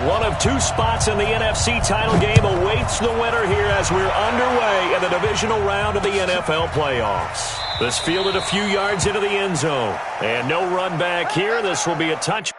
One of two spots in the NFC title game awaits the winner here as we're underway in the divisional round of the NFL playoffs. This fielded a few yards into the end zone. And no run back here. This will be a touch.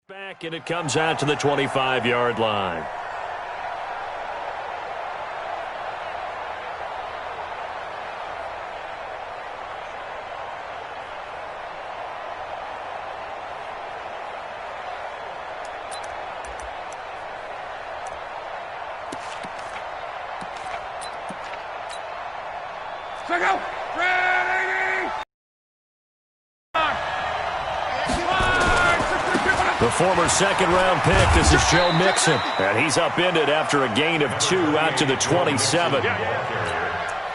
Back, and it comes out to the 25-yard line. The former second-round pick, this is Joe Mixon. And he's upended after a gain of 2 out to the 27.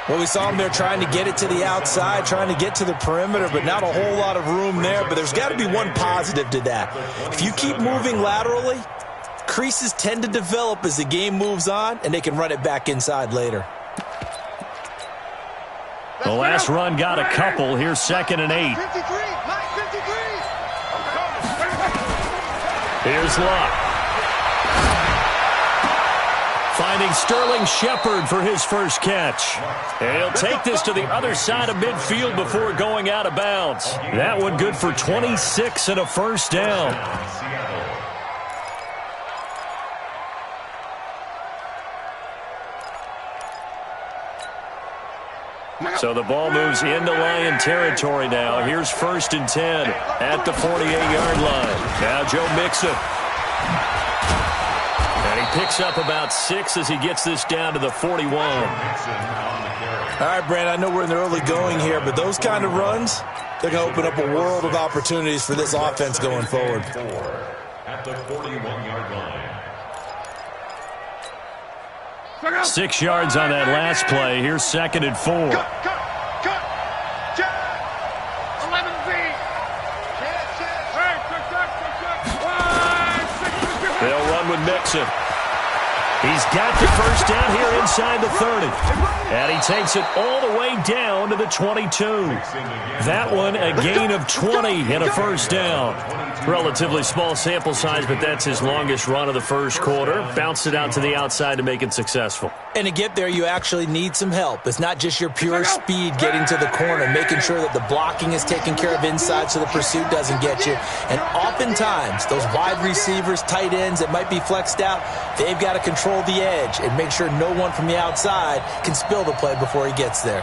Well, we saw him there trying to get it to the outside, trying to get to the perimeter, but not a whole lot of room there. But there's got to be one positive to that. If you keep moving laterally, creases tend to develop as the game moves on, and they can run it back inside later. The last run got a couple. Here's 2nd and 8. Here's Luck. Finding Sterling Shepard for his first catch. And he'll take this to the other side of midfield before going out of bounds. That one good for 26 and a first down. So the ball moves into Lion territory now. Here's 1st and 10 at the 48-yard line. Now Joe Mixon. And he picks up about 6 as he gets this down to the 41. All right, Brandon, I know we're in the early going here, but those kind of runs, they're going to open up a world of opportunities for this offense going forward. At the 41-yard line. 6 yards on that last play. Here's 2nd and 4. 11 feet. They'll run with Mixon. He's got the first down here inside the 30. And he takes it all the way down to the 22. That one a gain of 20 and a first down. Relatively small sample size, but that's his longest run of the first quarter. Bounced it out to the outside to make it successful. And to get there, you actually need some help. It's not just your pure speed getting to the corner, making sure that the blocking is taken care of inside so the pursuit doesn't get you. And oftentimes, those wide receivers, tight ends that might be flexed out, they've got to control the edge and make sure no one from the outside can spill the play before he gets there.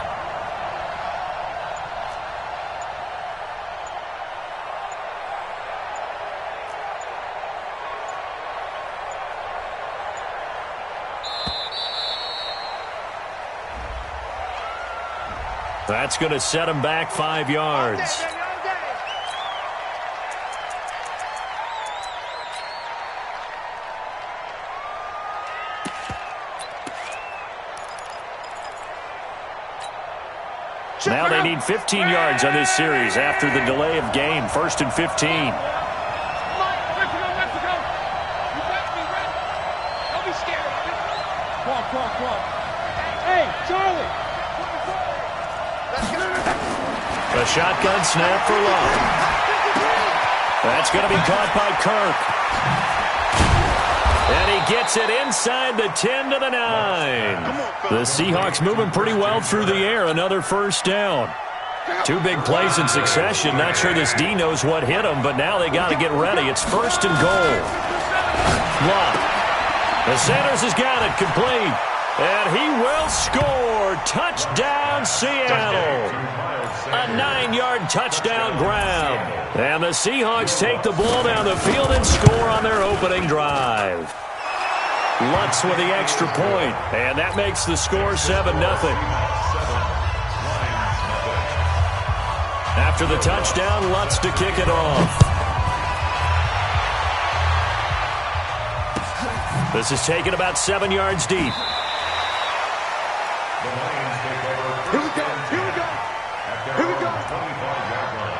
That's going to set him back 5 yards. Now they need 15 yards on this series after the delay of game. 1st and 15. A shotgun snap for Love. That's going to be caught by Kirk. And he gets it inside the 10 to the 9. The Seahawks moving pretty well through the air. Another first down. Two big plays in succession. Not sure this D knows what hit him, but now they got to get ready. It's first and goal. Love. The Sanders has got it complete. And he will score. Touchdown, Seattle. A 9-yard touchdown grab. And the Seahawks take the ball down the field and score on their opening drive. Lutz with the extra point. And that makes the score 7-0. After the touchdown, Lutz to kick it off. This is taken about 7 yards deep. Here we go. Here we go. Here we go. 25-yard line.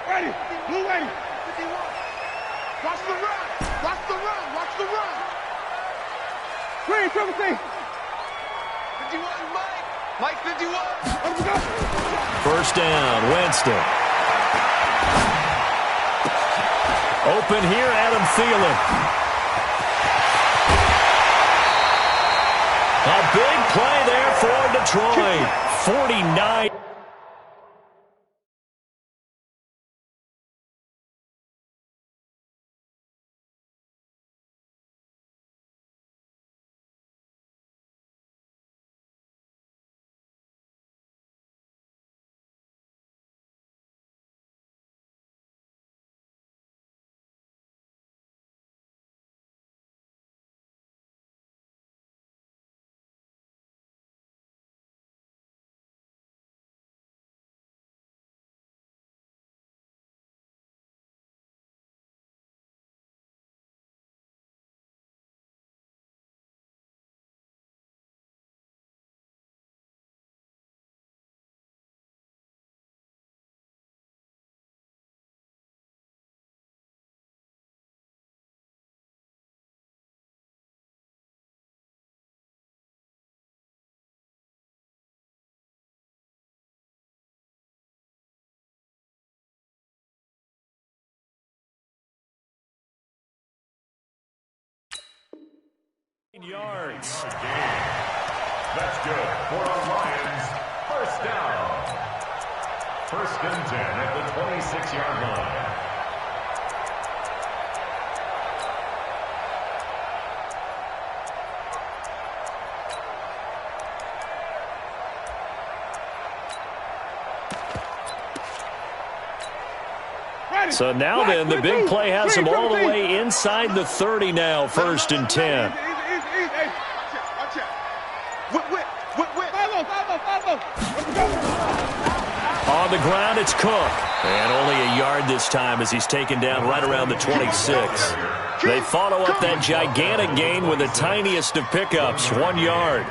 Ready. Blue ready. 51. Watch the run. Watch the run. Watch the run. Green, 17. 51, Mike. Mike, 51. Let's go. First down, Winston. Open here, Adam Thielen. A big play there for Detroit. 49. Yards. That's good for the Lions. First down. First and 10 at the 26-yard line. So now then, the big play has them all the way inside the 30 now, first and 10. On the ground, it's Cook. And only a yard this time as he's taken down right around the 26. They follow up that gigantic gain with the tiniest of pickups, 1 yard.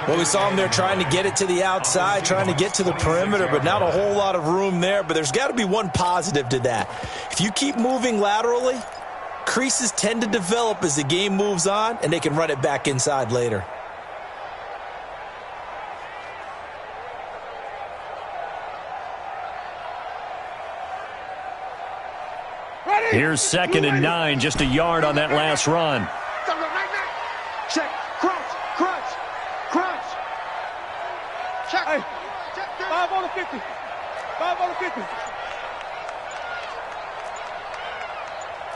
Well, we saw him there trying to get it to the outside, trying to get to the perimeter, but not a whole lot of room there. But there's got to be one positive to that. If you keep moving laterally, creases tend to develop as the game moves on, and they can run it back inside later. Here's second and 9, just a yard on that last run. Check, crunch, crunch, crunch. Check. Hey, 5 on the 50. 5 on the 50.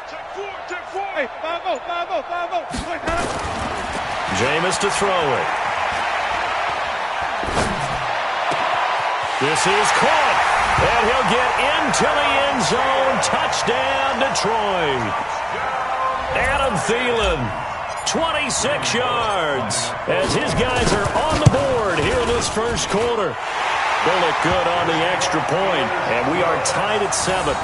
Check 4. Hey, 5-0, 5-0, 5-0. Jameis to throw it. This is caught. And he'll get into the end zone. Touchdown, Detroit. Adam Thielen, 26 yards. As his guys are on the board here in this first quarter. They'll look good on the extra point. And we are tied at 7.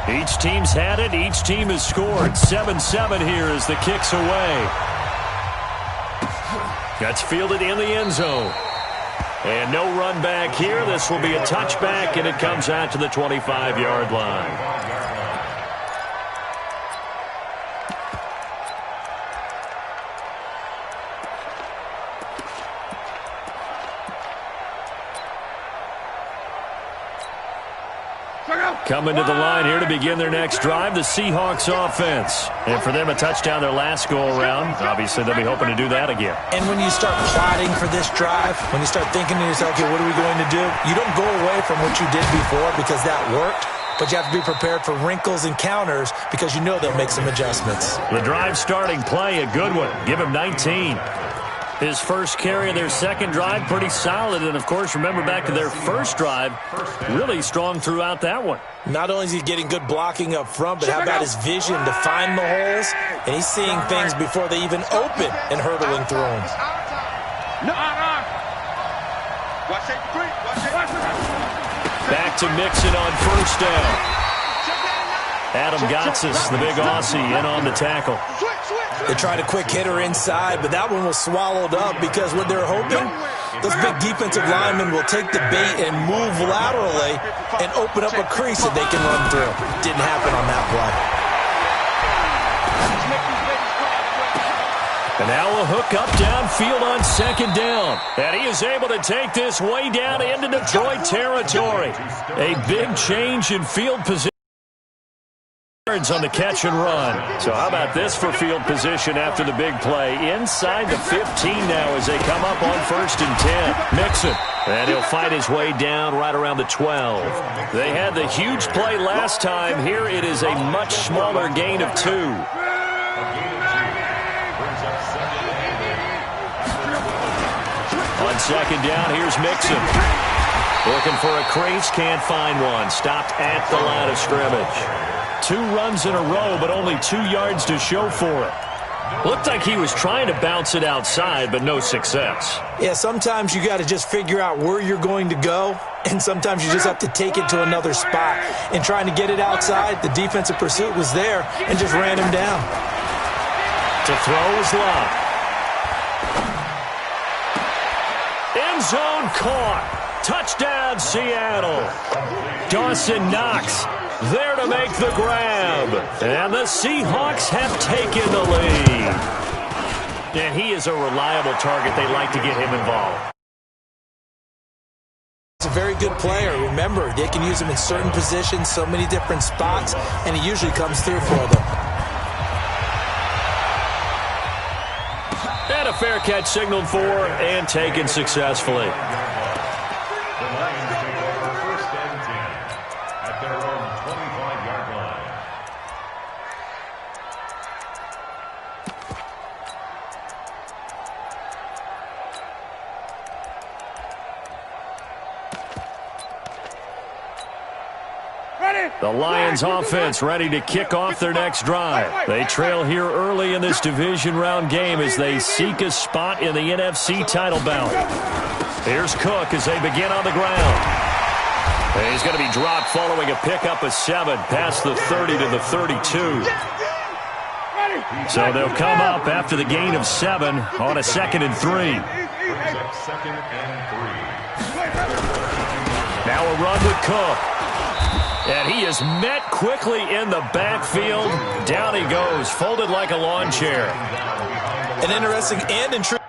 Each team's had it. Each team has scored. 7-7 here as the kick's away. That's fielded in the end zone. And no run back here. This will be a touchback, and it comes out to the 25-yard line. Coming to the line here to begin their next drive, the Seahawks offense. And for them, a touchdown their last go-around. Obviously, they'll be hoping to do that again. And when you start plotting for this drive, when you start thinking to yourself, okay, what are we going to do? You don't go away from what you did before because that worked, but you have to be prepared for wrinkles and counters because you know they'll make some adjustments. The drive starting play, a good one. Give him 19. His first carry of their second drive, pretty solid. And, of course, remember back to their first drive, really strong throughout that one. Not only is he getting good blocking up front, but how about his vision to find the holes? And he's seeing things before they even open and hurdling through them. Back to Mixon on first down. Adam Gotsis, the big Aussie, in on the tackle. They tried a quick hitter inside, but that one was swallowed up because what they're hoping, those big defensive linemen will take the bait and move laterally and open up a crease that they can run through. Didn't happen on that play. And now a hook up downfield on second down. And he is able to take this way down into Detroit territory. A big change in field position on the catch and run. So how about this for field position after the big play? Inside the 15 now as they come up on 1st and 10. Mixon. And he'll fight his way down right around the 12. They had the huge play last time. Here it is a much smaller gain of 2. On second down, here's Mixon. Looking for a crease, can't find one. Stopped at the line of scrimmage. 2 runs in a row, but only 2 yards to show for it. Looked like he was trying to bounce it outside, but no success. Yeah, sometimes you got to just figure out where you're going to go, and sometimes you just have to take it to another spot. And trying to get it outside, the defensive pursuit was there and just ran him down. To throw is Love. End zone caught. Touchdown, Seattle. Dawson Knox there to make the grab. And the Seahawks have taken the lead. And he is a reliable target. They like to get him involved. He's a very good player. Remember, they can use him in certain positions, so many different spots, and he usually comes through for them. And a fair catch signaled for and taken successfully. The Lions offense ready to kick off their next drive. They trail here early in this division round game as they seek a spot in the NFC title bout. Here's Cook as they begin on the ground. And he's going to be dropped following a pickup of 7 past the 30 to the 32. So they'll come up after the gain of 7 on a 2nd and 3. Now a run with Cook. And he is met quickly in the backfield. Down he goes, folded like a lawn chair. An interesting and intriguing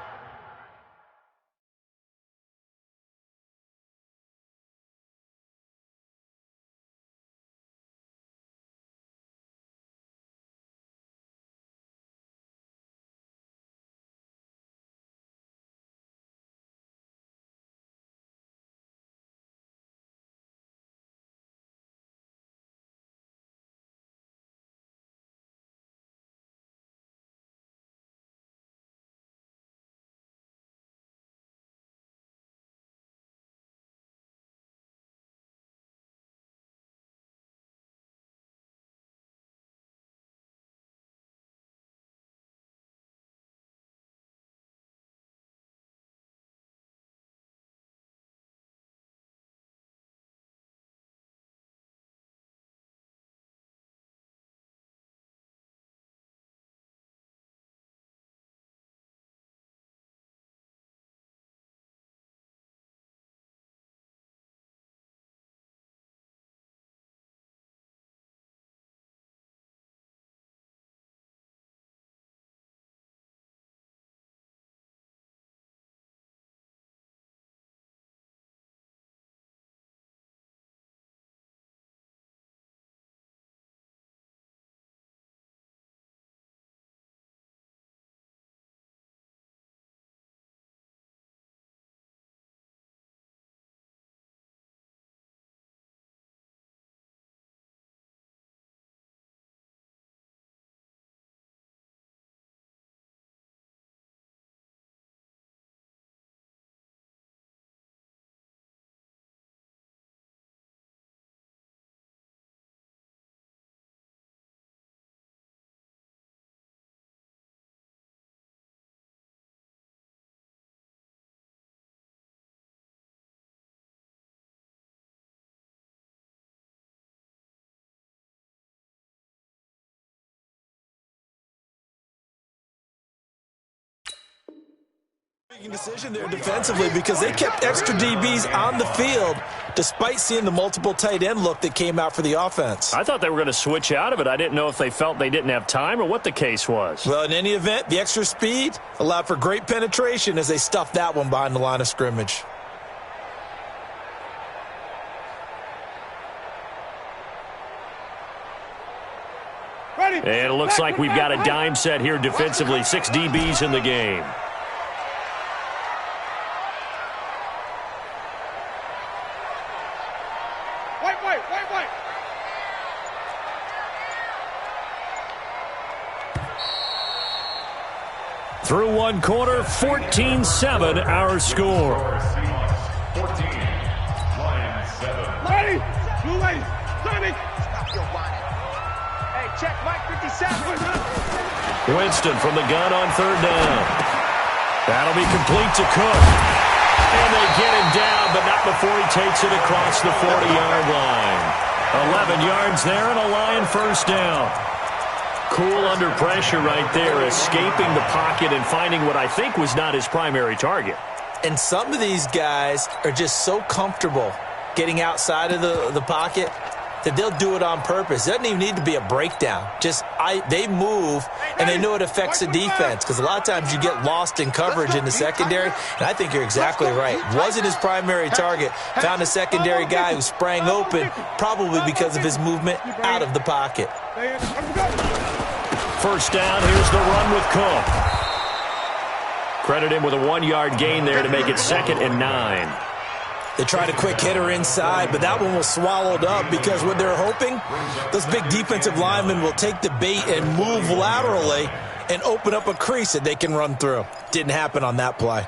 Decision there defensively because they kept extra DBs on the field despite seeing the multiple tight end look that came out for the offense. I thought they were going to switch out of it. I didn't know if they felt they didn't have time or what the case was. Well, in any event, the extra speed allowed for great penetration as they stuffed that one behind the line of scrimmage. And it looks like we've got a dime set here defensively. 6 DBs in the game. Wait. Through one quarter, 14-7 our score. 14, Lions 7. Lady, blue lady, Sonny. Hey, check Mike 57. Winston from the gun on 3rd down. That'll be complete to Cook. And they get him down, but not before he takes it across the 40-yard line. 11 yards there and a Lion first down. Cool under pressure right there, escaping the pocket and finding what I think was not his primary target. And some of these guys are just so comfortable getting outside of the pocket that they'll do it on purpose. It doesn't even need to be a breakdown. They move, and they know it affects the defense because a lot of times you get lost in coverage in the secondary, and I think you're exactly right. Wasn't his primary target. Found a secondary guy who sprang open, probably because of his movement out of the pocket. First down, here's the run with Cook. Credit him with a 1-yard gain there to make it 2nd and 9. They tried a quick hitter inside, but that one was swallowed up because what they're hoping, those big defensive linemen will take the bait and move laterally and open up a crease that they can run through. Didn't happen on that play.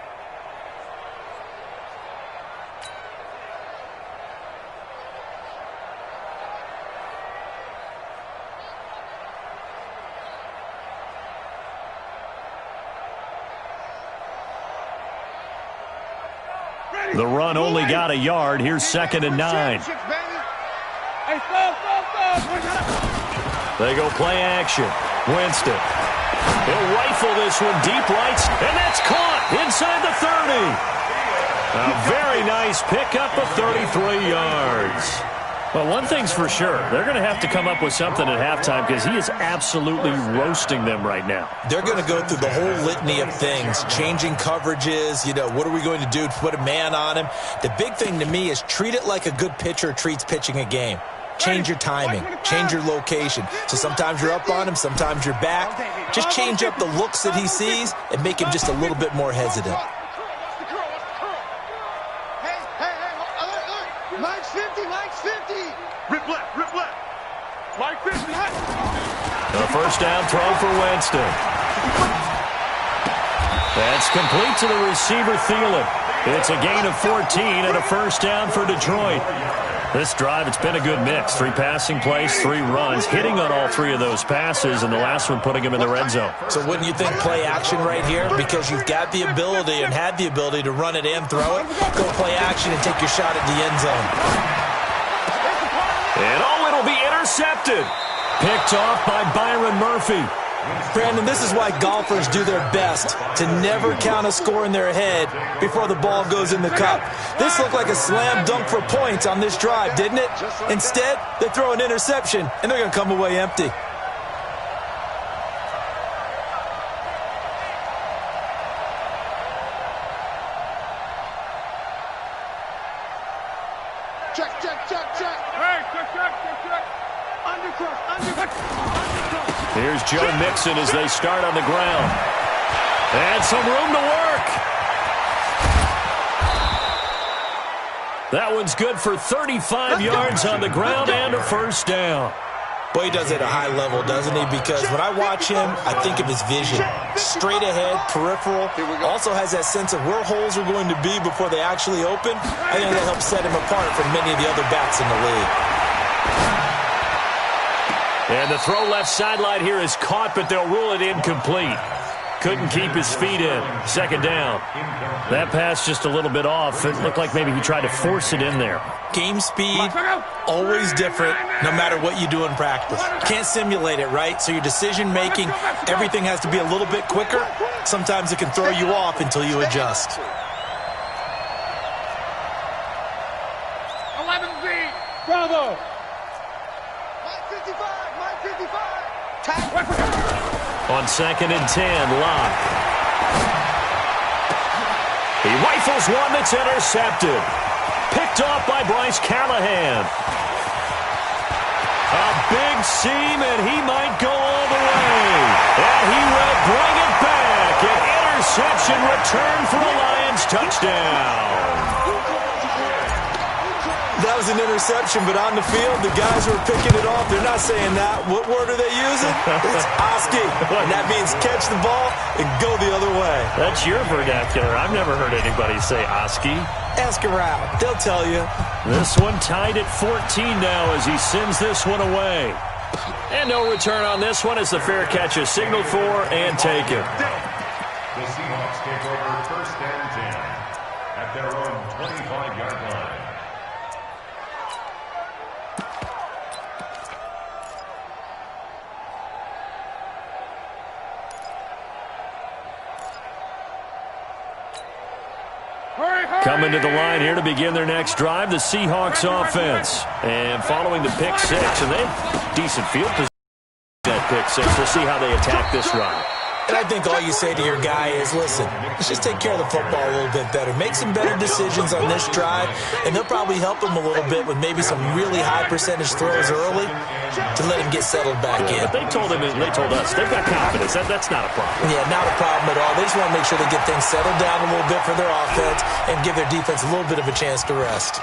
The run only got a yard. Here's 2nd and 9. They go play action. Winston. He'll rifle this one deep right, and that's caught inside the 30. A very nice pickup of 33 yards. Well, one thing's for sure. They're going to have to come up with something at halftime because he is absolutely roasting them right now. They're going to go through the whole litany of things, changing coverages, what are we going to do to put a man on him? The big thing to me is treat it like a good pitcher treats pitching a game. Change your timing, change your location. So sometimes you're up on him, sometimes you're back. Just change up the looks that he sees and make him just a little bit more hesitant. Mike's 50. Rip left. Mike 50. A first down throw for Winston. That's complete to the receiver, Thielen. It's a gain of 14 and a first down for Detroit. This drive, it's been a good mix. 3 passing plays, 3 runs, hitting on all 3 of those passes, and the last one putting him in the red zone. So wouldn't you think play action right here? Because you've got the ability and had the ability to run it and throw it. Go play action and take your shot at the end zone. And it'll be intercepted. Picked off by Byron Murphy. Brandon, this is why golfers do their best to never count a score in their head before the ball goes in the cup. This looked like a slam dunk for points on this drive, didn't it? Instead, they throw an interception, and they're going to come away empty. Check. Hey, check. Undercross. Here's Joe Mixon as they start on the ground. And some room to work. That one's good for 35 yards on the ground and a first down. Boy, he does it at a high level, doesn't he? Because when I watch him, I think of his vision. Straight ahead, peripheral. Also has that sense of where holes are going to be before they actually open. I think that helps set him apart from many of the other backs in the league. And the throw left sideline here is caught, but they'll rule it incomplete. Couldn't keep his feet in. 2nd down. That pass just a little bit off. It looked like maybe he tried to force it in there. Game speed, always different, no matter what you do in practice. You can't simulate it, right? So your decision-making, everything has to be a little bit quicker. Sometimes it can throw you off until you adjust. 11Z. Bravo. Mike 55. Mike 55. On 2nd and 10, Locke. He rifles one that's intercepted. Picked off by Bryce Callahan. A big seam, and he might go all the way. And he will bring it back. An interception return for a Lions touchdown. That was an interception, but on the field, the guys who are picking it off, they're not saying that. What word are they using? It's Oski. And that means catch the ball and go the other way. That's your vernacular. I've never heard anybody say Oski. Ask around. They'll tell you. This one tied at 14 now as he sends this one away. And no return on this one as the fair catch is signaled for and taken. The Seahawks take over 1st and 10 at their own 25-yard line. Coming to the line here to begin their next drive, the Seahawks offense. And following the pick six, and they have decent field position at pick six. We'll see how they attack this drive. And I think all you say to your guy is, listen, let's just take care of the football a little bit better. Make some better decisions on this drive, and they'll probably help him a little bit with maybe some really high percentage throws early to let him get settled back in. But they told him, and they told us, they've got confidence. That's not a problem. Yeah, not a problem at all. They just want to make sure they get things settled down a little bit for their offense and give their defense a little bit of a chance to rest.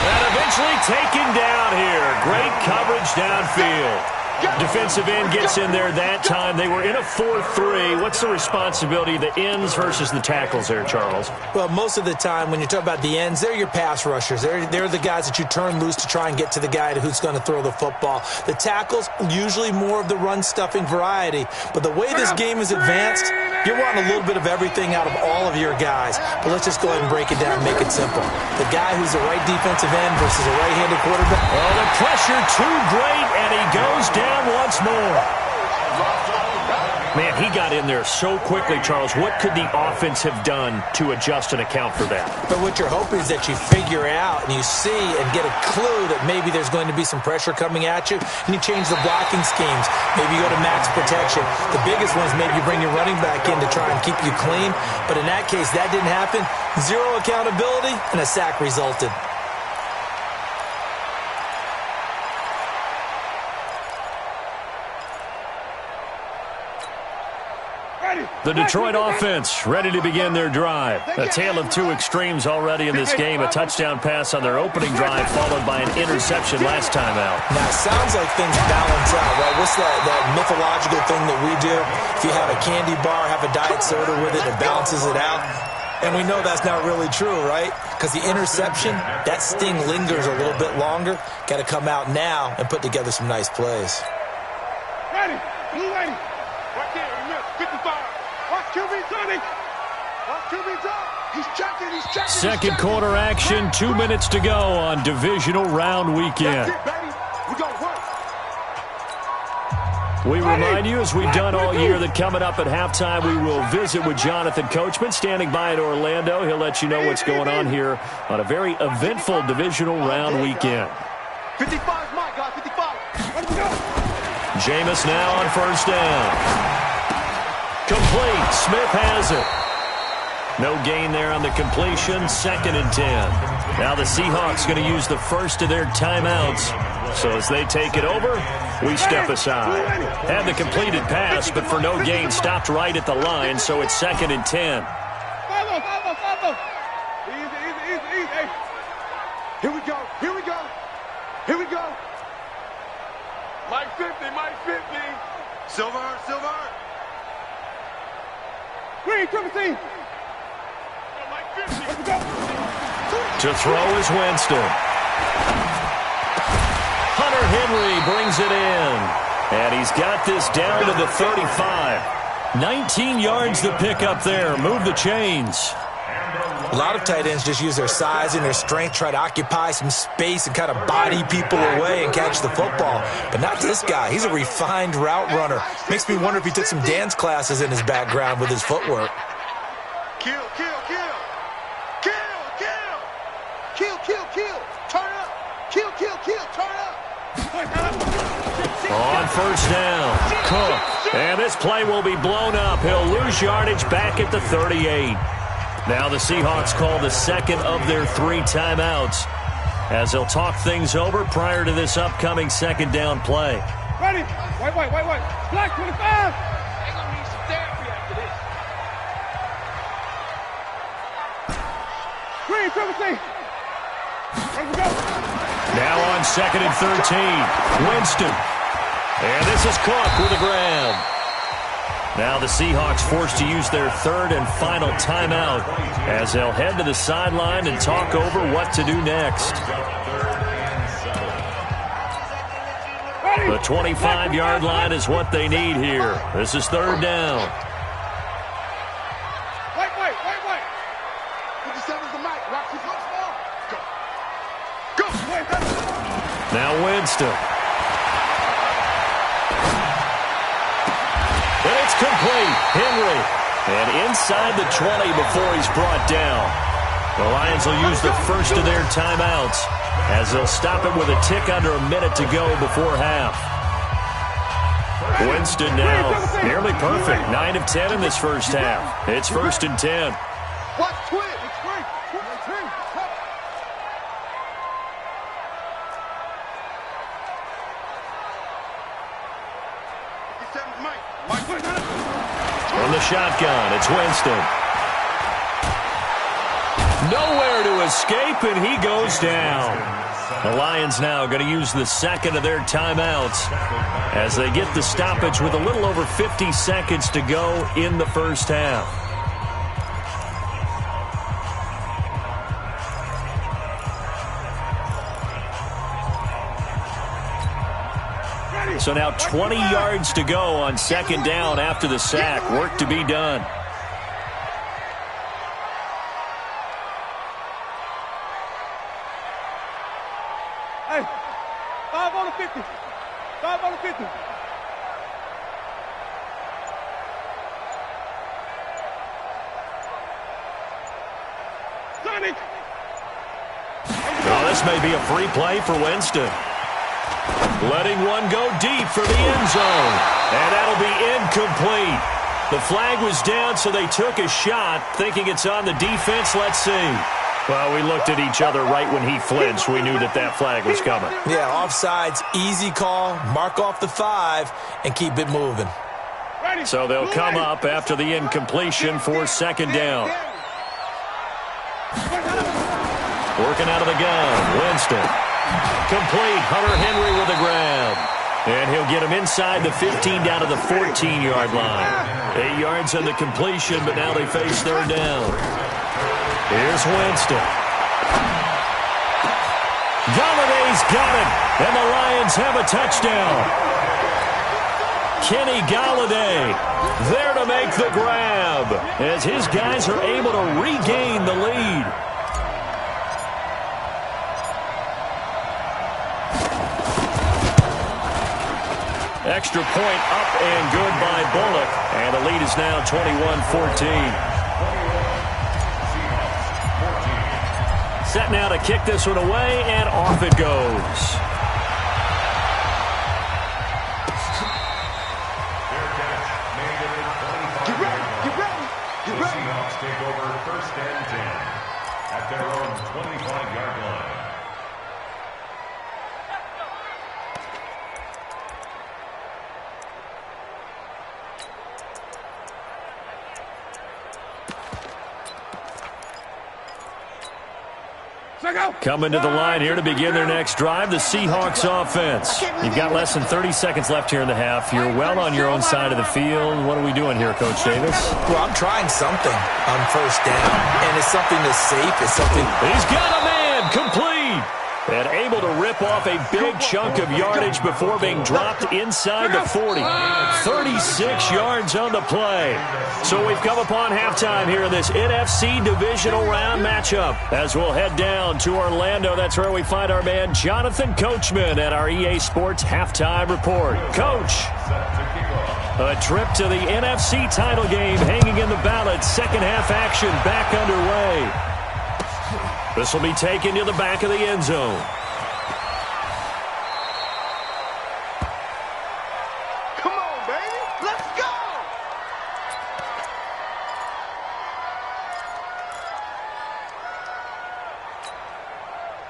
And eventually taken down here. Great coverage downfield. Defensive end gets in there that time. They were in a 4-3. What's the responsibility of the ends versus the tackles there, Charles? Well, most of the time when you talk about the ends, they're your pass rushers. They're the guys that you turn loose to try and get to the guy who's going to throw the football. The tackles, usually more of the run-stuffing variety. But the way this game is advanced, you're wanting a little bit of everything out of all of your guys. But let's just go ahead and break it down and make it simple. The guy who's a right defensive end versus a right-handed quarterback. Oh, the pressure too great, and he goes down once more. Man, he got in there so quickly, Charles. What could the offense have done to adjust and account for that? But what you're hoping is that you figure out and you see and get a clue that maybe there's going to be some pressure coming at you, and you change the blocking schemes. Maybe you go to max protection. The biggest one is maybe you bring your running back in to try and keep you clean. But in that case, that didn't happen. Zero accountability, and a sack resulted. The Detroit offense ready to begin their drive. A tale of two extremes already in this game. A touchdown pass on their opening drive followed by an interception last time out. Now, it sounds like things balance out, right? What's that mythological thing that we do? If you have a candy bar, have a diet soda with it, it balances it out. And we know that's not really true, right? Because the interception, that sting lingers a little bit longer. Got to come out now and put together some nice plays. Ready. Blue lady. Right there. 55. Watch QB turning. Watch QB drop. He's checking. He's checking. Second quarter action. 2 minutes to go on divisional round weekend. That's it, baby. We gonna work. We remind you, as we've done all year, that coming up at halftime, we will visit with Jonathan Coachman, standing by in Orlando. He'll let you know what's going on here on a very eventful divisional round weekend. 55 is my guy. 55. Let's go. Jameis now on first down. Complete. Smith has it. No gain there on the completion. 2nd and 10. Now the Seahawks going to use the first of their timeouts. So as they take it over, we step aside. Had the completed pass, but for no gain, stopped right at the line, so it's 2nd and 10. Follow. Easy. Hey. Here we go. Mike 50. Silver. Green, triple team. Mike 50. Let's go. To throw is Winston. Hunter Henry brings it in. And he's got this down to the 35. 19 yards to pick up there. Move the chains. And the A lot of tight ends just use their size and their strength, try to occupy some space and kind of body people away and catch the football. But not this guy. He's a refined route runner. Makes me wonder if he took some dance classes in his background with his footwork. Kill, kill, kill. Kill, kill. Kill, kill, kill. Turn up. Kill, kill, kill. Turn up. On first down, Cook. And this play will be blown up. He'll lose yardage back at the 38. Now the Seahawks call the second of their 3 timeouts as they'll talk things over prior to this upcoming second down play. Ready. Wait. Black 25. They're going to need some therapy after this. Green 17. Ready to go. Now on second and 13, Winston. And this is Cook with a grab. Now the Seahawks forced to use their third and final timeout as they'll head to the sideline and talk over what to do next. The 25-yard line is what they need here. This is third down. Wait. 57's the mic. Watch his looks ball. Go. Now Winston. And it's complete. Henry. And inside the 20 before he's brought down. The Lions will use the first of their timeouts as they'll stop it with a tick under a minute to go before half. Winston now nearly perfect. 9 of 10 in this first half. It's first and 10. Watch twin. It's free. From the shotgun, it's Winston. Nowhere to escape, and he goes down. The Lions now going to use the second of their timeouts as they get the stoppage with a little over 50 seconds to go in the first half. So now 20 yards to go on second down after the sack. Work to be done. Hey, 5 on the 50. 5 on the 50. Sonic. Oh, this may be a free play for Winston. Letting one go deep for the end zone. And that'll be incomplete. The flag was down, so they took a shot, thinking it's on the defense. Let's see. Well, we looked at each other right when he flinched. We knew that that flag was coming. Yeah, offsides, easy call, mark off the 5, and keep it moving. So they'll come up after the incompletion for second down. Working out of the gun, Winston. Complete, Hunter Henry with a grab. And he'll get him inside the 15 down to the 14-yard line. 8 yards on the completion, but now they face third down. Here's Winston. Galladay's got it, and the Lions have a touchdown. Kenny Galladay there to make the grab as his guys are able to regain the lead. Extra point up and good by Bullock. And the lead is now 21-14. Set now to kick this one away, and off it goes. Get ready. The Seahawks take over first and 10 at their own 25-yard line. Coming to the line here to begin their next drive, the Seahawks offense. You've got less than 30 seconds left here in the half. You're well on your own side of the field. What are we doing here, Coach Davis? Well, I'm trying something on first down, and it's something that's safe. It's something. He's got a man, complete. And able to rip off a big chunk of yardage before being dropped inside the 40. 36 yards on the play. So we've come upon halftime here in this NFC Divisional Round matchup. As we'll head down to Orlando, that's where we find our man Jonathan Coachman at our EA Sports Halftime Report. Coach, a trip to the NFC title game hanging in the balance. Second half action back underway. This will be taken to the back of the end zone. Come on, baby. Let's go.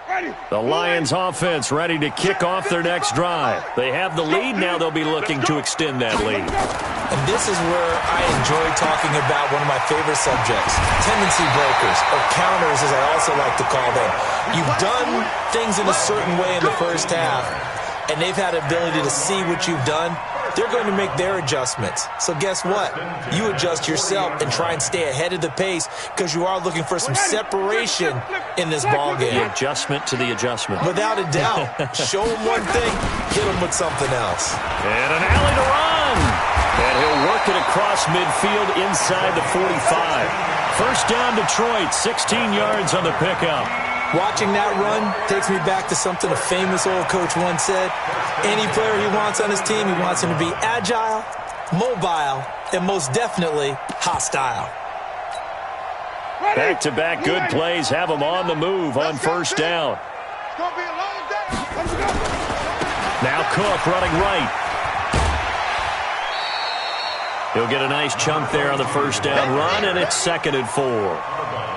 Ready. The Lions offense ready to kick off their next drive. They have the lead. Now they'll be looking to extend that lead. And this is where I enjoy talking about one of my favorite subjects, tendency breakers, or counters as I also like to call them. You've done things in a certain way in the first half, and they've had the ability to see what you've done. They're going to make their adjustments. So guess what? You adjust yourself and try and stay ahead of the pace because you are looking for some separation in this ball game. The adjustment to the adjustment. Without a doubt. Show them one thing, hit them with something else. And an alley to run. And he'll work it across midfield inside the 45. First down, Detroit, 16 yards on the pickup. Watching that run takes me back to something a famous old coach once said. Any player he wants on his team, he wants him to be agile, mobile, and most definitely hostile. Back-to-back good plays have him on the move on first down. It's going to be a long day. Let's go. Now Cook running right. He'll get a nice chunk there on the first down run, and it's 2nd and 4.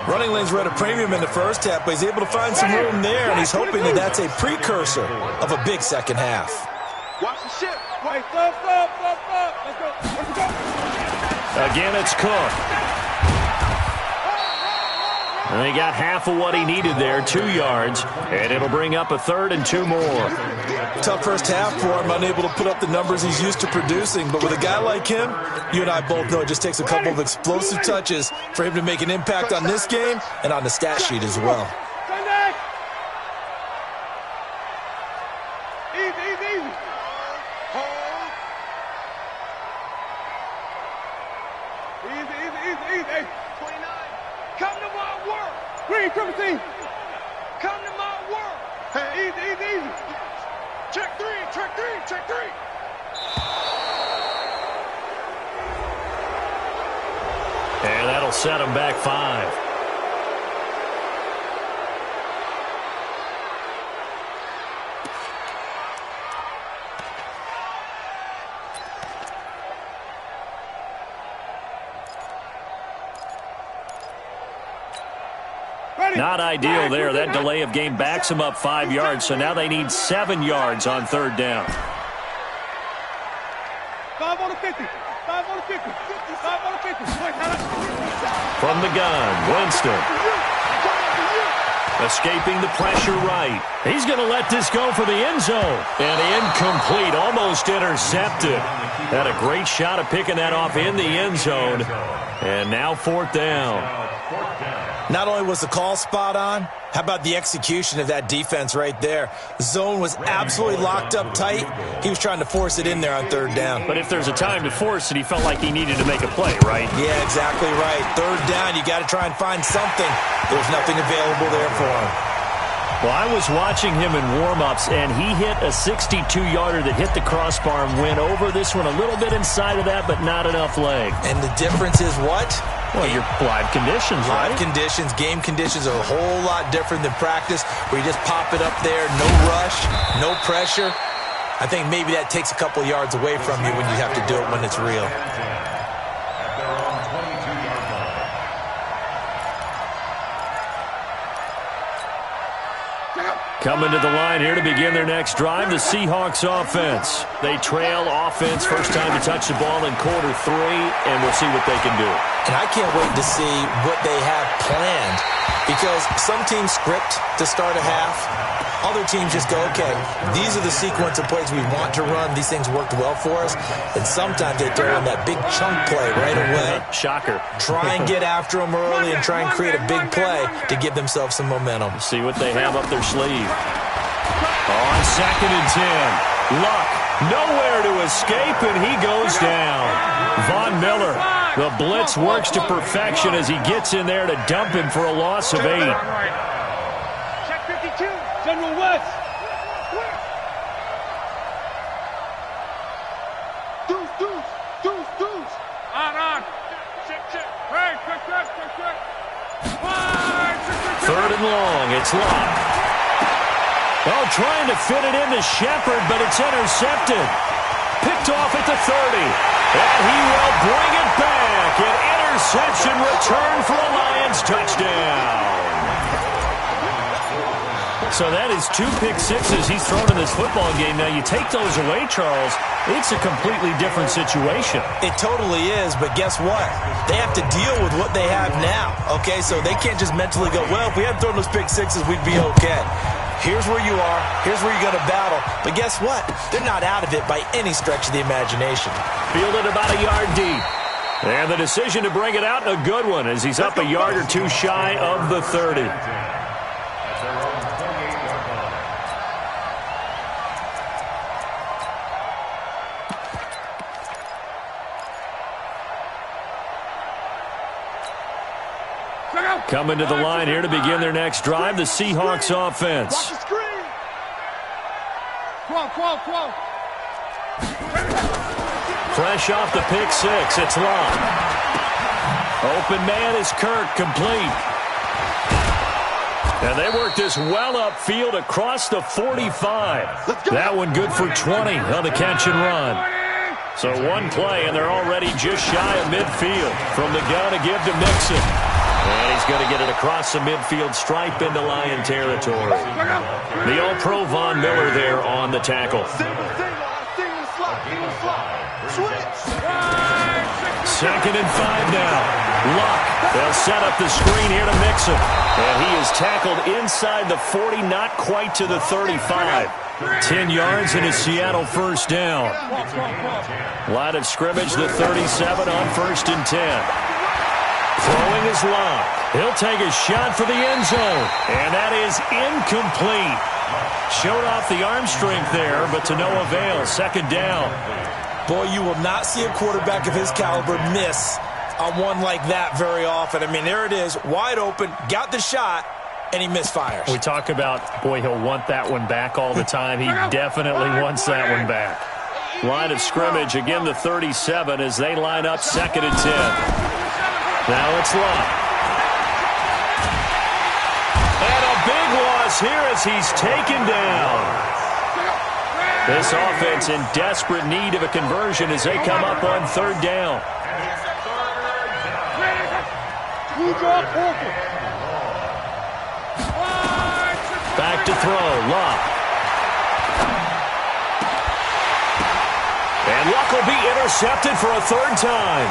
Running lanes were at a premium in the first half, but he's able to find some room there, and he's hoping that that's a precursor of a big second half. Watch the ship. Wait, stop. Let's go. Let's go. Again, it's Cook. And he got half of what he needed there, 2 yards, and it'll bring up a 3rd and 2 more. Tough first half for him, unable to put up the numbers he's used to producing. But with a guy like him, you and I both know it just takes a couple of explosive touches for him to make an impact on this game and on the stat sheet as well. Sunday. Easy. Hold. Easy. Hey, 29. Come to my work. Green, triple team. Come to my work. Hey, easy. Check three. And that'll set him back 5. Not ideal there. That delay of game backs them up 5 yards, so now they need 7 yards on 3rd down. 5 on the 50. 5 on the 50. 5 on the 50. From the gun, Winston. Escaping the pressure right. He's going to let this go for the end zone. And incomplete, almost intercepted. Had a great shot of picking that off in the end zone. And now 4th down. Not only was the call spot on, how about the execution of that defense right there? The zone was absolutely locked up tight. He was trying to force it in there on 3rd down. But if there's a time to force it, he felt like he needed to make a play, right? Yeah, exactly right. 3rd down, you got to try and find something. There's nothing available there for him. Well, I was watching him in warm-ups, and he hit a 62-yarder that hit the crossbar and went over. This one a little bit inside of that, but not enough leg. And the difference is what? Well, your live conditions, right? Live conditions, game conditions are a whole lot different than practice, where you just pop it up there, no rush, no pressure. I think maybe that takes a couple yards away from you when you have to do it when it's real. Coming to the line here to begin their next drive, the Seahawks offense. They trail offense, first time to touch the ball in quarter 3, and we'll see what they can do. And I can't wait to see what they have planned, because some teams script to start a half. Other teams just go, okay, these are the sequence of plays we want to run. These things worked well for us. And sometimes they throw in that big chunk play right away. Shocker. Try and get after them early and try and create a big play to give themselves some momentum. See what they have up their sleeve. On 2nd and 10. Luck. Nowhere to escape, and he goes down. Von Miller. The blitz works to perfection as he gets in there to dump him for a loss of 8. Check 52. General West. Deuce. On. Check. Hey, check. 3rd and long. It's Luck. Oh, trying to fit it into Shepard, but it's intercepted. Picked off at the 30. And he will bring it back. An interception return for a Lions touchdown. So that is 2 pick sixes he's thrown in this football game. Now, you take those away, Charles, it's a completely different situation. It totally is, but guess what? They have to deal with what they have now, okay? So they can't just mentally go, well, if we hadn't thrown those pick sixes, we'd be okay. Here's where you are. Here's where you're going to battle. But guess what? They're not out of it by any stretch of the imagination. Fielded about a yard deep. And the decision to bring it out, a good one, as he's up a yard or two shy of the 30. Coming to the line here to begin their next drive, the Seahawks offense. Watch the screen. 12. Fresh off the pick six, it's Locke. Open man is Kirk, complete. And they work this well upfield across the 45. That one good for 20 on the catch and run. So one play, and they're already just shy of midfield. From the gun to give to Mixon. And he's going to get it across the midfield stripe into Lion territory. The All-Pro Von Miller there on the tackle. Single slot. Switch. 2nd and 5 now. Luck. They'll set up the screen here to Mixon. And he is tackled inside the 40, not quite to the 35. 10 yards and a Seattle first down. Line of scrimmage, the 37 on 1st and 10. Throwing is Locke. He'll take a shot for the end zone. And that is incomplete. Showed off the arm strength there, but to no avail. 2nd down. Boy, you will not see a quarterback of his caliber miss on one like that very often. I mean, there it is, wide open, got the shot, and he misfires. We talk about, boy, he'll want that one back all the time. He definitely wants that one back. Line of scrimmage, again the 37 as they line up 2nd and 10. Now it's Locke. And a big loss here as he's taken down. This offense in desperate need of a conversion as they come up on 3rd down. Back to throw, Locke. And Luck will be intercepted for a 3rd time.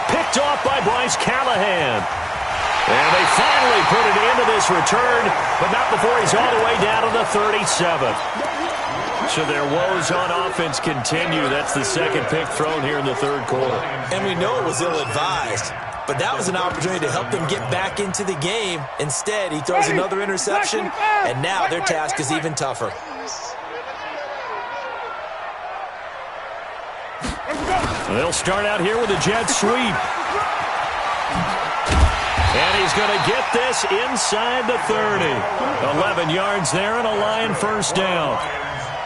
Picked off by Bryce Callahan. And they finally put it into this return, but not before he's all the way down to the 37. So their woes on offense continue. That's the 2nd pick thrown here in the 3rd quarter. And we know it was ill-advised, but that was an opportunity to help them get back into the game. Instead, he throws another interception, and now their task is even tougher. They'll start out here with a jet sweep. And he's going to get this inside the 30. 11 yards there and a Lion first down.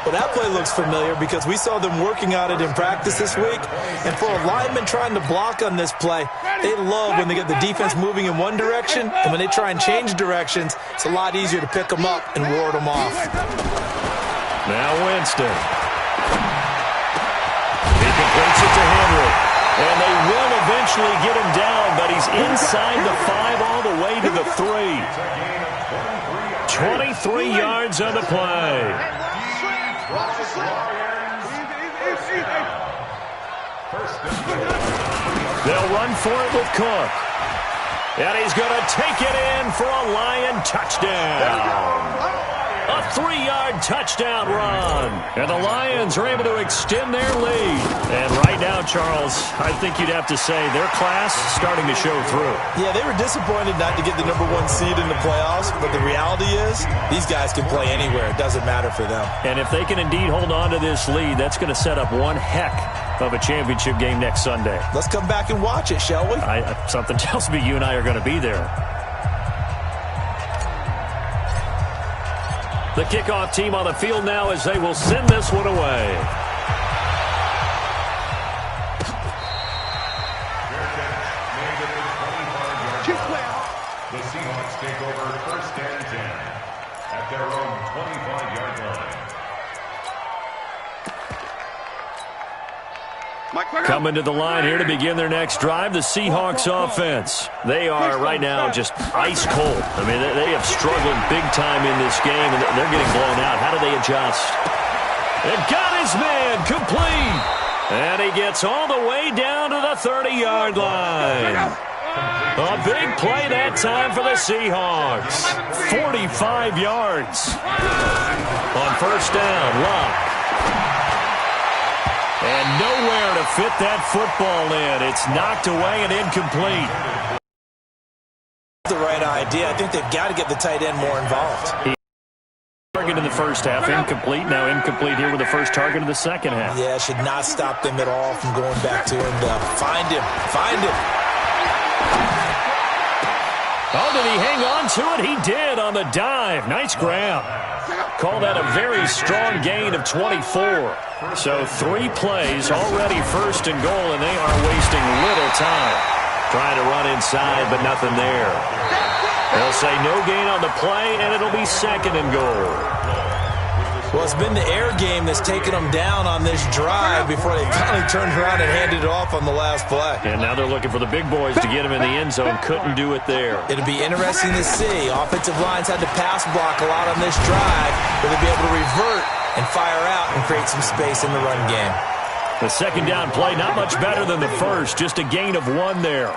Well, that play looks familiar because we saw them working on it in practice this week. And for a lineman trying to block on this play, they love when they get the defense moving in one direction. And when they try and change directions, it's a lot easier to pick them up and ward them off. Now Winston. He completes it to Henry. And they will eventually get him down, but he's inside the 5 all the way to the 3. 23 yards on the play. They'll run for it with Cook. And he's going to take it in for a Lion touchdown. A 3-yard touchdown run. And the Lions are able to extend their lead. And right now, Charles, I think you'd have to say their class is starting to show through. Yeah, they were disappointed not to get the #1 seed in the playoffs, but the reality is these guys can play anywhere. It doesn't matter for them. And if they can indeed hold on to this lead, that's going to set up one heck of a championship game next Sunday. Let's come back and watch it, shall we? Something tells me you and I are going to be there. The kickoff team on the field now as they will send this one away. The Seahawks take over 1st and 10 at their own 25-yard line. Coming to the line here to begin their next drive, the Seahawks offense. They are right now just ice cold. I mean, they have struggled big time in this game, and they're getting blown out. How do they adjust? And got his man complete. And he gets all the way down to the 30-yard line. A big play that time for the Seahawks. 45 yards. On 1st down, Locke. And nowhere to fit that football in. It's knocked away and incomplete. The right idea. I think they've got to get the tight end more involved. Target in the first half, incomplete. Now incomplete here with the first target of the second half. Yeah, should not stop them at all from going back to him. Find him. Find him. Oh, did he hang on to it? He did on the dive. Nice grab. Call that a very strong gain of 24. So 3 plays, already 1st and goal, and they are wasting little time. Trying to run inside, but nothing there. They'll say no gain on the play, and it'll be 2nd and goal. Well, it's been the air game that's taken them down on this drive before they finally turned around and handed it off on the last play. And now they're looking for the big boys to get him in the end zone. Couldn't do it there. It'll be interesting to see. Offensive lines had to pass block a lot on this drive, but they'll be able to revert and fire out and create some space in the run game. The 2nd down play, not much better than the first. Just a gain of 1 there.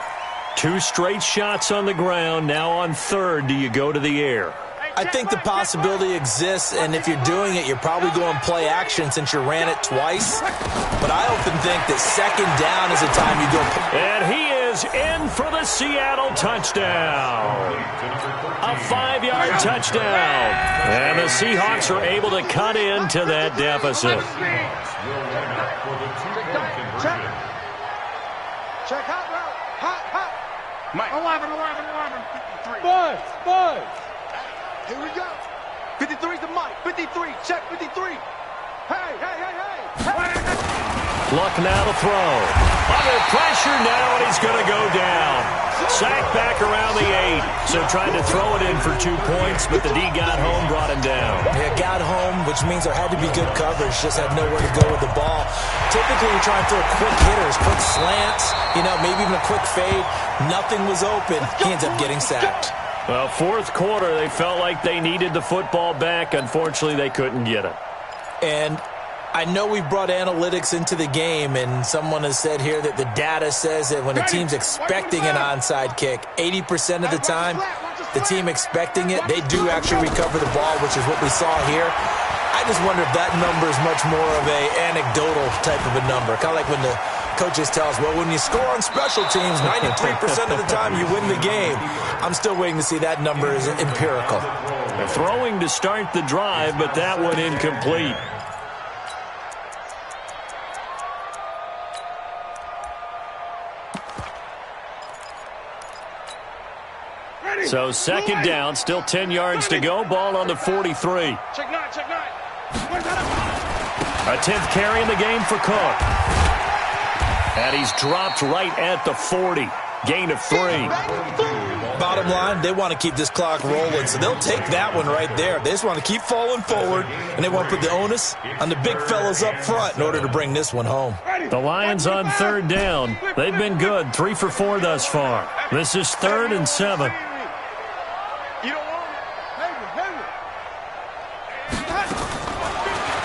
2 straight shots on the ground. Now on 3rd, do you go to the air? I think the possibility exists, and if you're doing it, you're probably going play action since you ran it twice. But I often think that 2nd down is the time you go. And he is in for the Seattle touchdown. A 5-yard touchdown. And the Seahawks are able to cut into that deficit. Check hot route. Hot. Mike. 11. Buzz. Here we go. 53's the Mike. 53. Check 53. Hey. Luck now to throw. Under pressure now, and he's going to go down. Sacked back around the 8. So trying to throw it in for 2 points, but the D got home, brought him down. Yeah, got home, which means there had to be good coverage. Just had nowhere to go with the ball. Typically, you try and throw quick hitters, quick slants, maybe even a quick fade. Nothing was open. He ends up getting sacked. Well, 4th quarter, they felt like they needed the football back. Unfortunately, they couldn't get it. And I know we brought analytics into the game, and someone has said here that the data says that when a team's expecting an onside kick, 80% of the time, the team expecting it, they do actually recover the ball, which is what we saw here. I just wonder if that number is much more of a anecdotal type of a number. Kind of like when the coaches tell us, well, when you score on special teams, 93% of the time you win the game. I'm still waiting to see that number is empirical. They're throwing to start the drive, but that one incomplete. So 2nd down, still 10 yards to go. Ball on the 43. Check 9. A 10th carry in the game for Cook. And he's dropped right at the 40. Gain of 3. Bottom line, they want to keep this clock rolling, so they'll take that one right there. They just want to keep falling forward, and they want to put the onus on the big fellas up front in order to bring this one home. The Lions on 3rd down. They've been good, 3 for 4 thus far. This is 3rd and 7.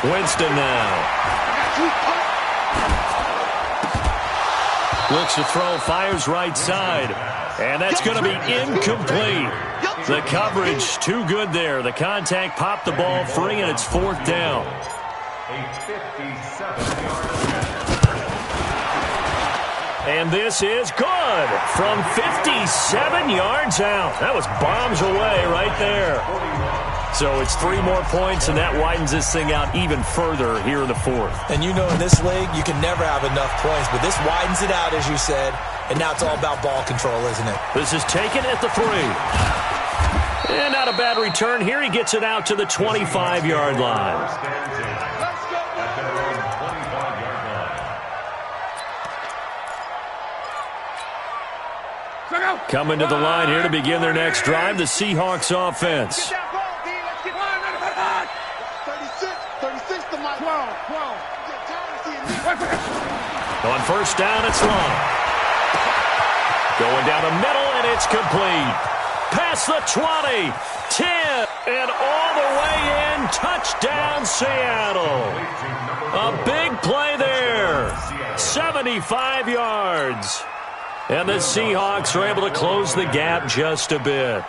Winston now. Looks to throw, fires right side. And that's going to be incomplete. The coverage too good there. The contact popped the ball free, and it's 4th down. A 57-yard attempt. And this is good from 57 yards out. That was bombs away right there. So it's 3 more points, and that widens this thing out even further here in the 4th. And you know, in this league, you can never have enough points, but this widens it out, as you said, and now it's all about ball control, isn't it? This is taken at the 3. And not a bad return here. He gets it out to the 25-yard line. First and 10 at their own 25-yard line. Coming to the line here to begin their next drive, the Seahawks offense. 36 to my 12. On first down, it's long. Going down the middle, and it's complete. Past the 20, 10, and all the way in. Touchdown, Seattle. A big play there. 75 yards. And the Seahawks are able to close the gap just a bit.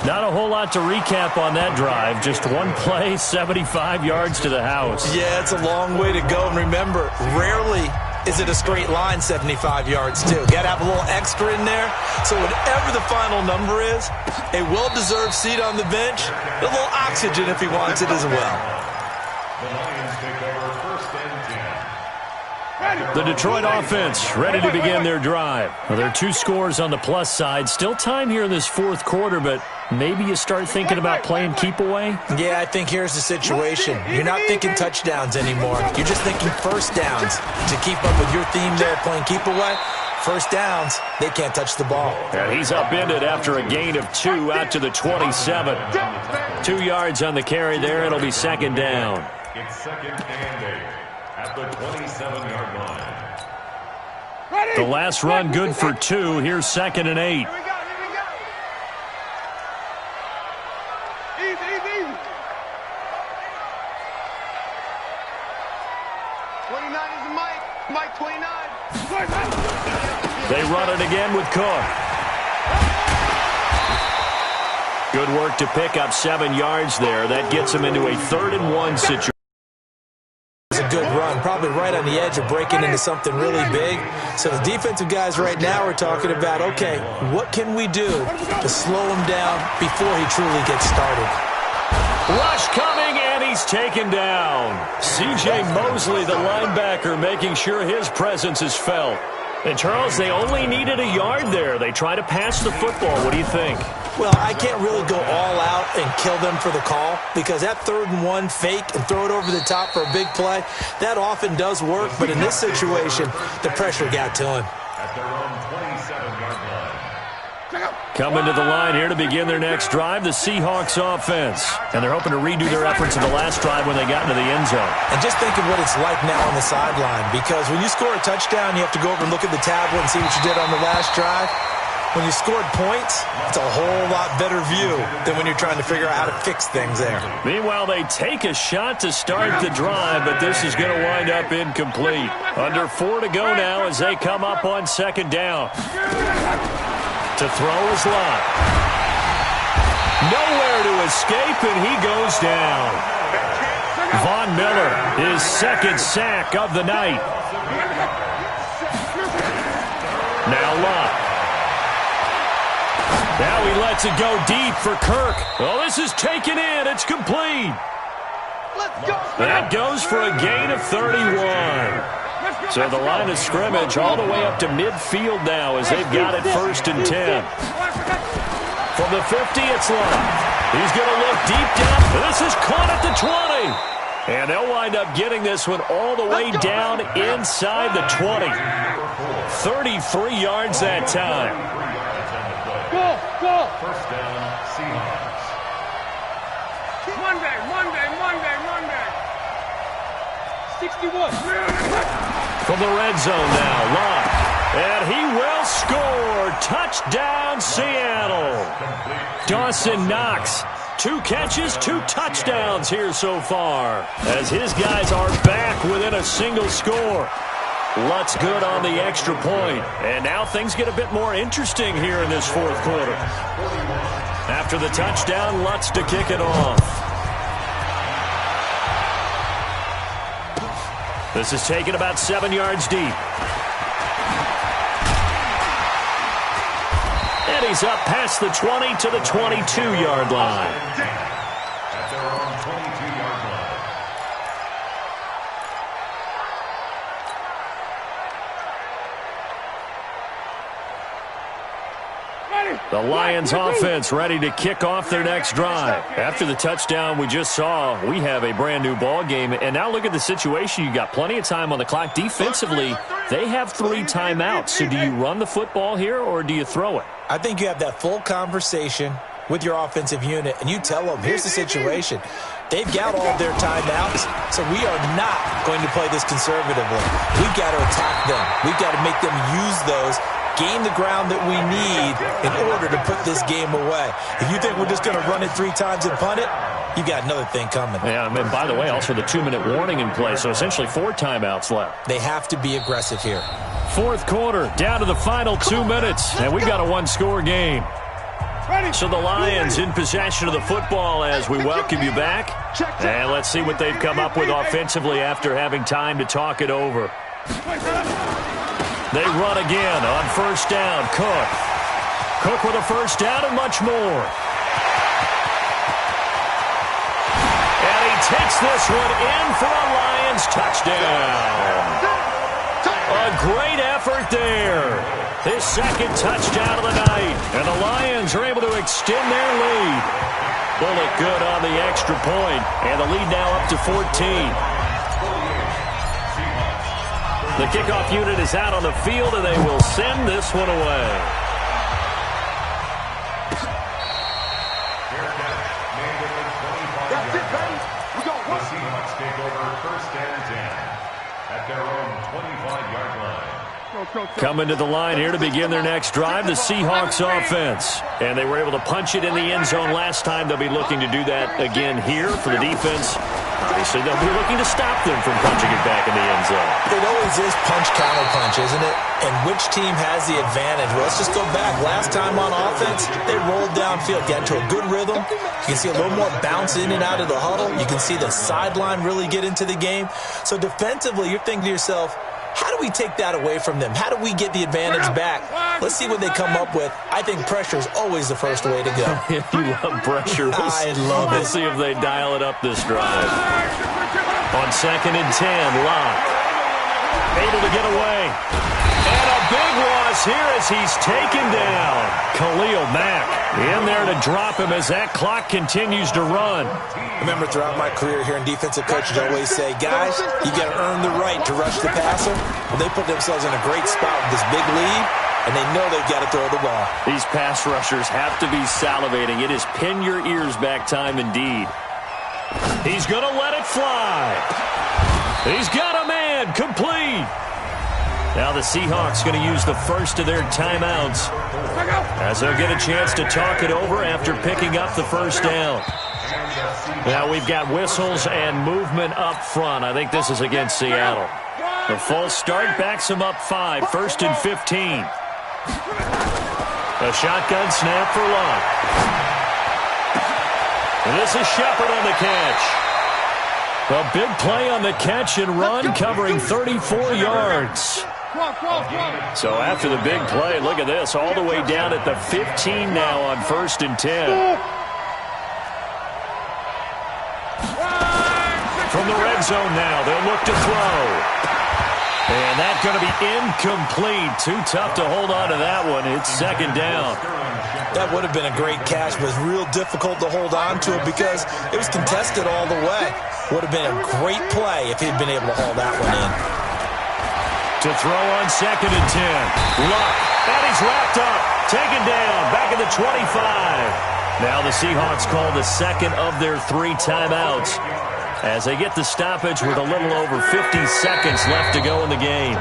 Not a whole lot to recap on that drive. Just one play, 75 yards to the house. Yeah, it's a long way to go. And remember, rarely is it a straight line 75 yards, too. Got to have a little extra in there. So whatever the final number is, a well-deserved seat on the bench, a little oxygen if he wants it as well. The Lions take over first and 10. The Detroit offense ready to begin their drive. Well, there are 2 scores on the plus side. Still time here in this 4th quarter, but maybe you start thinking about playing keep away? Yeah, I think here's the situation. You're not thinking touchdowns anymore. You're just thinking first downs. To keep up with your theme there, playing keep away, first downs, they can't touch the ball. And he's upended after a gain of 2 out to the 27. 2 yards on the carry there. It'll be 2nd down. It's 2nd and 8 at the 27-yard line. The last run good for 2. Here's 2nd and 8. Here we go. Easy. 29 is Mike 29. They run it again with Cook. Good work to pick up 7 yards there. That gets him into a 3rd and 1 situation. It's a good run, probably right on the edge of breaking into something really big. So the defensive guys right now are talking about, okay, what can we do to slow him down before he truly gets started? Rush coming, and he's taken down. C.J. Mosley, the linebacker, making sure his presence is felt. And, Charles, they only needed a yard there. They try to pass the football. What do you think? Well, I can't really go all out and kill them for the call because that 3rd and 1 fake and throw it over the top for a big play, that often does work. But in this situation, the pressure got to him. At their own 27-yard line. Coming to the line here to begin their next drive, the Seahawks offense. And they're hoping to redo their efforts in the last drive when they got into the end zone. And just think of what it's like now on the sideline, because when you score a touchdown, you have to go over and look at the tablet and see what you did on the last drive. When you scored points, it's a whole lot better view than when you're trying to figure out how to fix things there. Meanwhile, they take a shot to start the drive, but this is going to wind up incomplete. Under 4 to go now as they come up on 2nd down. To throw is Lott. Nowhere to escape, and he goes down. Von Miller, his 2nd sack of the night. Now Lott. Now he lets it go deep for Kirk. Oh, this is taken in. It's complete. That goes for a gain of 31. So the line of scrimmage all the way up to midfield now as they've got it 1st and 10. From the 50, it's Lott. He's going to look deep down. This is caught at the 20. And they'll wind up getting this one all the way down inside the 20. 33 yards that time. Go. First down, Seahawks. Monday. 61. From the red zone now, Lott. And he will score. Touchdown, Seattle. Dawson Knox. 2 catches, 2 touchdowns here so far, as his guys are back within a single score. Lutz good on the extra point. And now things get a bit more interesting here in this fourth quarter. After the touchdown, Lutz to kick it off. This is taken about 7 yards deep. And he's up past the 20 to the 22-yard line. At their own 22-yard line. The Lions offense ready to kick off their next drive. After the touchdown we just saw, we have a brand new ball game. And now look at the situation. You got plenty of time on the clock. Defensively, they have 3 timeouts. So do you run the football here or do you throw it? I think you have that full conversation with your offensive unit, and you tell them, here's the situation. They've got all their timeouts, so we are not going to play this conservatively. We've got to attack them. We've got to make them use those, gain the ground that we need in order to put this game away. If you think we're just going to run it 3 times and punt it, you got another thing coming. Yeah, and by the way, also the 2-minute warning in play, so essentially 4 timeouts left. They have to be aggressive here. Fourth quarter, down to the final 2 minutes, and we've got a 1-score game. So the Lions in possession of the football as we welcome you back. And let's see what they've come up with offensively after having time to talk it over. They run again on first down. Cook with a first down and much more. And he takes this one in for a Lions touchdown. A great effort there. His second touchdown of the night. And the Lions are able to extend their lead. Bullock good on the extra point. And the lead now up to 14. The kickoff unit is out on the field, and they will send this one away. That's it, baby. We got The Seahawks take over first and 10 at their own 25-yard line. Coming to the line here to begin their next drive, the Seahawks offense. And they were able to punch it in the end zone last time. They'll be looking to do that again here for the defense. Obviously, they'll be looking to stop them from punching it back in the end zone. It always is punch-counter-punch, isn't it? And which team has the advantage? Well, let's just go back. Last time on offense, they rolled downfield, got into a good rhythm. You can see a little more bounce in and out of the huddle. You can see the sideline really get into the game. So defensively, you're thinking to yourself, how do we take that away from them? How do we get the advantage back? Let's see what they come up with. I think pressure is always the first way to go. You love pressure. I love it. Let's see if they dial it up this drive. On second and 10, Locke able to get away. And a big loss here as he's taken down. Khalil Mack in there to drop him as that clock continues to run. Remember, throughout my career here in defensive coaches, I always say, guys, you got to earn the right to rush the passer. Well, they put themselves in a great spot with this big lead, and they know they've got to throw the ball. These pass rushers have to be salivating. It is pin your ears back time indeed. He's going to let it fly. He's got a man complete. Now the Seahawks going to use the first of their timeouts as they'll get a chance to talk it over after picking up the first down. Now we've got whistles and movement up front. I think this is against Seattle. The false start backs them up 5, first and 15. A shotgun snap for Locke. And this is Shepard on the catch. A big play on the catch and run covering 34 yards. So after the big play, look at this, all the way down at the 15 now on first and 10. From the red zone now, they'll look to throw. And that's going to be incomplete. Too tough to hold on to that one. It's second down. That would have been a great catch, but it was real difficult to hold on to it because it was contested all the way. Would have been a great play if he'd been able to haul that one in. To throw on second and 10. Luck. And he's wrapped up. Taken down. Back at the 25. Now the Seahawks call the second of their 3 timeouts as they get the stoppage with a little over 50 seconds left to go in the game.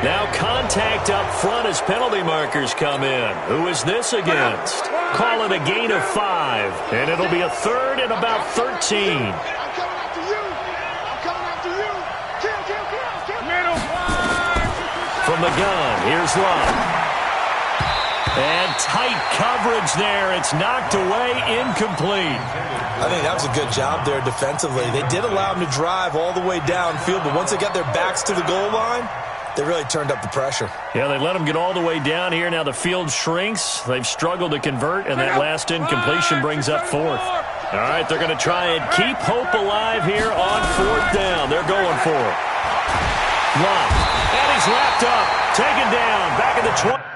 Now contact up front as penalty markers come in. Who is this against? Call it a gain of 5. And it'll be a third and about 13. From the gun, here's Love. And tight coverage there. It's knocked away, incomplete. I think that was a good job there defensively. They did allow them to drive all the way downfield, but once they got their backs to the goal line, they really turned up the pressure. Yeah, they let them get all the way down here. Now the field shrinks. They've struggled to convert, and that last incompletion brings up fourth. All right, they're going to try and keep hope alive here on fourth down. They're going for it. Love. And he's wrapped up. Taken down. Back at the 20.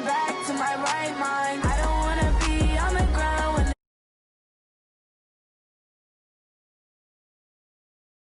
Back to my right mind.